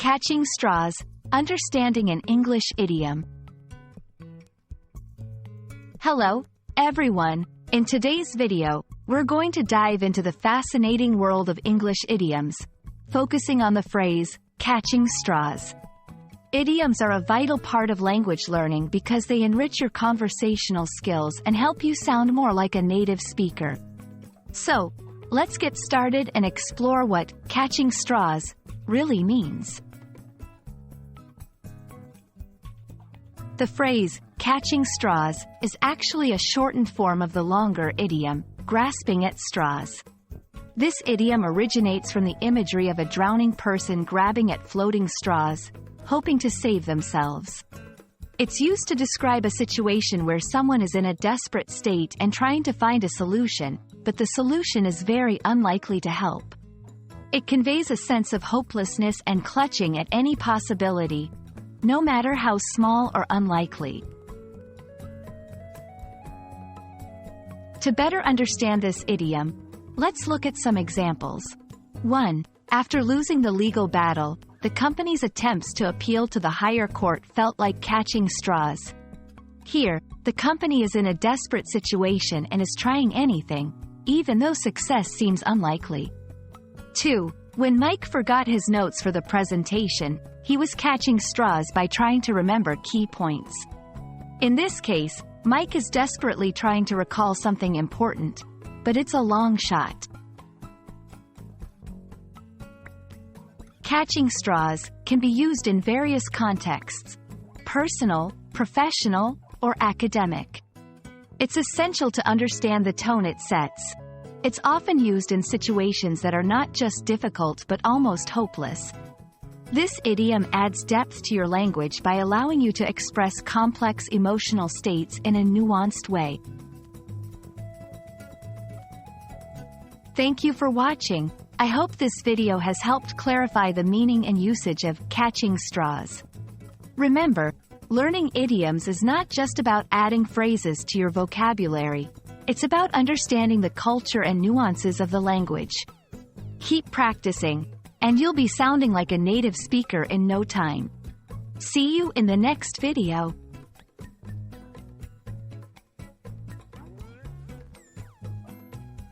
Catching straws, understanding an English idiom. Hello, everyone. In today's video, we're going to dive into the fascinating world of English idioms, focusing on the phrase, catching straws. Idioms are a vital part of language learning because they enrich your conversational skills and help you sound more like a native speaker. So, let's get started and explore what catching straws really means. The phrase, catching straws, is actually a shortened form of the longer idiom, grasping at straws. This idiom originates from the imagery of a drowning person grabbing at floating straws, hoping to save themselves. It's used to describe a situation where someone is in a desperate state and trying to find a solution, but the solution is very unlikely to help. It conveys a sense of hopelessness and clutching at any possibility, no matter how small or unlikely. To better understand this idiom, let's look at some examples. 1. After losing the legal battle, the company's attempts to appeal to the higher court felt like catching straws. Here, the company is in a desperate situation and is trying anything, even though success seems unlikely. 2. When Mike forgot his notes for the presentation, he was catching straws by trying to remember key points. In this case, Mike is desperately trying to recall something important, but it's a long shot. Catching straws can be used in various contexts: personal, professional, or academic. It's essential to understand the tone it sets. It's often used in situations that are not just difficult but almost hopeless. This idiom adds depth to your language by allowing you to express complex emotional states in a nuanced way. Thank you for watching. I hope this video has helped clarify the meaning and usage of catching straws. Remember, learning idioms is not just about adding phrases to your vocabulary. It's about understanding the culture and nuances of the language. Keep practicing, and you'll be sounding like a native speaker in no time. See you in the next video.